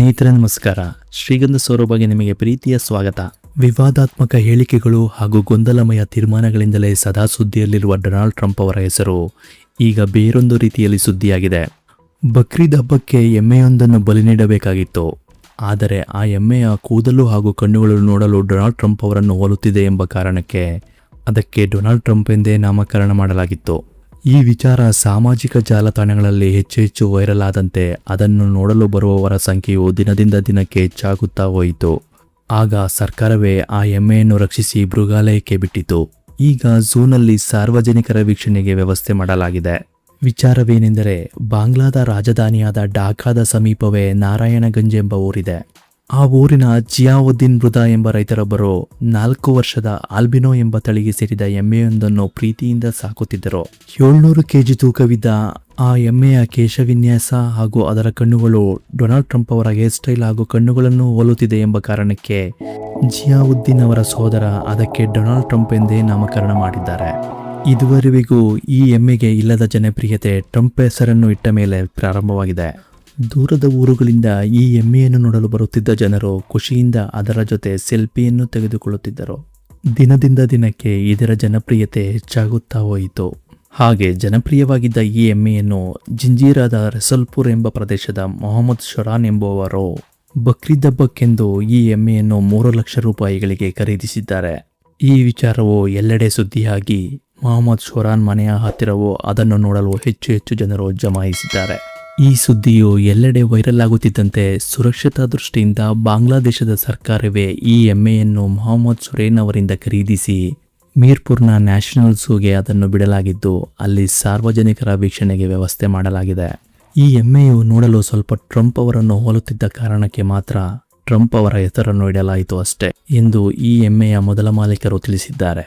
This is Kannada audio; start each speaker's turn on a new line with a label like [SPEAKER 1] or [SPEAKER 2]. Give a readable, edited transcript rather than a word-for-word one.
[SPEAKER 1] ಸ್ನೇಹಿತರೆ ನಮಸ್ಕಾರ. ಶ್ರೀಗಂಧ ಸೌರಭಗೆ ನಿಮಗೆ ಪ್ರೀತಿಯ ಸ್ವಾಗತ. ವಿವಾದಾತ್ಮಕ ಹೇಳಿಕೆಗಳು ಹಾಗೂ ಗೊಂದಲಮಯ ತೀರ್ಮಾನಗಳಿಂದಲೇ ಸದಾ ಸುದ್ದಿಯಲ್ಲಿರುವ ಡೊನಾಲ್ಡ್ ಟ್ರಂಪ್ ಅವರ ಹೆಸರು ಈಗ ಬೇರೊಂದು ರೀತಿಯಲ್ಲಿ ಸುದ್ದಿಯಾಗಿದೆ. ಬಕ್ರೀದ್ ಹಬ್ಬಕ್ಕೆ ಎಮ್ಮೆಯೊಂದನ್ನು ಬಲಿ ನೀಡಬೇಕಾಗಿತ್ತು. ಆದರೆ ಆ ಎಮ್ಮೆಯ ಕೂದಲು ಹಾಗೂ ಕಣ್ಣುಗಳು ನೋಡಲು ಡೊನಾಲ್ಡ್ ಟ್ರಂಪ್ ಅವರನ್ನು ಹೋಲುತ್ತಿದೆ ಎಂಬ ಕಾರಣಕ್ಕೆ ಅದಕ್ಕೆ ಡೊನಾಲ್ಡ್ ಟ್ರಂಪ್ ಎಂದೇ ನಾಮಕರಣ ಮಾಡಲಾಗಿತ್ತು. ಈ ವಿಚಾರ ಸಾಮಾಜಿಕ ಜಾಲತಾಣಗಳಲ್ಲಿ ಹೆಚ್ಚು ವೈರಲ್ ಆದಂತೆ ಅದನ್ನು ನೋಡಲು ಬರುವವರ ಸಂಖ್ಯೆಯು ದಿನದಿಂದ ದಿನಕ್ಕೆ ಹೆಚ್ಚಾಗುತ್ತಾ ಹೋಯಿತು. ಆಗ ಸರ್ಕಾರವೇ ಆ ಎಮ್ಮೆಯನ್ನು ರಕ್ಷಿಸಿ ಮೃಗಾಲಯಕ್ಕೆ ಬಿಟ್ಟಿತು. ಈಗ ಝೂನಲ್ಲಿ ಸಾರ್ವಜನಿಕರ ವೀಕ್ಷಣೆಗೆ ವ್ಯವಸ್ಥೆ ಮಾಡಲಾಗಿದೆ. ವಿಚಾರವೇನೆಂದರೆ, ಬಾಂಗ್ಲಾದ ರಾಜಧಾನಿಯಾದ ಢಾಕಾದ ಸಮೀಪವೇ ನಾರಾಯಣಗಂಜ್ ಎಂಬ ಊರಿದೆ. ಆ ಊರಿನ ಜಿಯಾವುದ್ದೀನ್ ಮೃದಾ ಎಂಬ ರೈತರೊಬ್ಬರು 4 ವರ್ಷದ ಆಲ್ಬಿನೋ ಎಂಬ ತಳಿಗೆ ಸೇರಿದ ಎಮ್ಮೆಯೊಂದನ್ನು ಪ್ರೀತಿಯಿಂದ ಸಾಕುತ್ತಿದ್ದರು. 700 kg ತೂಕವಿದ್ದ ಆ ಎಮ್ಮೆಯ ಕೇಶವಿನ್ಯಾಸ ಹಾಗೂ ಅದರ ಕಣ್ಣುಗಳು ಡೊನಾಲ್ಡ್ ಟ್ರಂಪ್ ಅವರ ಹೇರ್ ಸ್ಟೈಲ್ ಹಾಗೂ ಕಣ್ಣುಗಳನ್ನು ಹೋಲುತ್ತಿದೆ ಎಂಬ ಕಾರಣಕ್ಕೆ ಜಿಯಾವುದ್ದೀನ್ ಅವರ ಸಹೋದರ ಅದಕ್ಕೆ ಡೊನಾಲ್ಡ್ ಟ್ರಂಪ್ ಎಂದೇ ನಾಮಕರಣ ಮಾಡಿದ್ದಾರೆ. ಇದುವರೆವಿಗೂ ಈ ಎಮ್ಮೆಗೆ ಇಲ್ಲದ ಜನಪ್ರಿಯತೆ ಟ್ರಂಪ್ ಹೆಸರನ್ನು ಇಟ್ಟ ಮೇಲೆ ಪ್ರಾರಂಭವಾಗಿದೆ. ದೂರದ ಊರುಗಳಿಂದ ಈ ಎಮ್ಮೆಯನ್ನು ನೋಡಲು ಬರುತ್ತಿದ್ದ ಜನರು ಖುಷಿಯಿಂದ ಅದರ ಜೊತೆ ಸೆಲ್ಫಿಯನ್ನು ತೆಗೆದುಕೊಳ್ಳುತ್ತಿದ್ದರು. ದಿನದಿಂದ ದಿನಕ್ಕೆ ಇದರ ಜನಪ್ರಿಯತೆ ಹೆಚ್ಚಾಗುತ್ತಾ ಹೋಯಿತು. ಹಾಗೆ ಜನಪ್ರಿಯವಾಗಿದ್ದ ಈ ಎಮ್ಮೆಯನ್ನು ಜಿಂಜೀರಾದ ರೆಸಲ್ಪುರ್ ಎಂಬ ಪ್ರದೇಶದ ಮೊಹಮ್ಮದ್ ಶೊರಾನ್ ಎಂಬುವವರು ಬಕ್ರೀದ್ ಹಬ್ಬಕ್ಕೆಂದು ಈ ಎಮ್ಮೆಯನ್ನು 3 ಲಕ್ಷ ರೂಪಾಯಿಗಳಿಗೆ ಖರೀದಿಸಿದ್ದಾರೆ. ಈ ವಿಚಾರವು ಎಲ್ಲೆಡೆ ಸುದ್ದಿಯಾಗಿ ಮೊಹಮ್ಮದ್ ಶೊರಾನ್ ಮನೆಯ ಹತ್ತಿರವೂ ಅದನ್ನು ನೋಡಲು ಹೆಚ್ಚು ಜನರು ಜಮಾಯಿಸಿದ್ದಾರೆ. ಈ ಸುದ್ದಿಯು ಎಲ್ಲೆಡೆ ವೈರಲ್ ಆಗುತ್ತಿದ್ದಂತೆ ಸುರಕ್ಷತಾ ದೃಷ್ಟಿಯಿಂದ ಬಾಂಗ್ಲಾದೇಶದ ಸರ್ಕಾರವೇ ಈ ಎಮ್ಮೆಯನ್ನು ಮೊಹಮ್ಮದ್ ಶೊರೇನ್ ಅವರಿಂದ ಖರೀದಿಸಿ ಮೀರ್ಪುರ್ನ ನ್ಯಾಷನಲ್ ಝೂಗೆ ಅದನ್ನು ಬಿಡಲಾಗಿದ್ದು, ಅಲ್ಲಿ ಸಾರ್ವಜನಿಕರ ವೀಕ್ಷಣೆಗೆ ವ್ಯವಸ್ಥೆ ಮಾಡಲಾಗಿದೆ. ಈ ಎಮ್ಮೆಯು ನೋಡಲು ಸ್ವಲ್ಪ ಟ್ರಂಪ್ ಅವರನ್ನು ಹೋಲುತ್ತಿದ್ದ ಕಾರಣಕ್ಕೆ ಮಾತ್ರ ಟ್ರಂಪ್ ಅವರ ಹೆಸರನ್ನು ಇಡಲಾಯಿತು ಅಷ್ಟೇ ಎಂದು ಈ ಎಮ್ಮೆಯ ಮೊದಲ ಮಾಲೀಕರು ತಿಳಿಸಿದ್ದಾರೆ.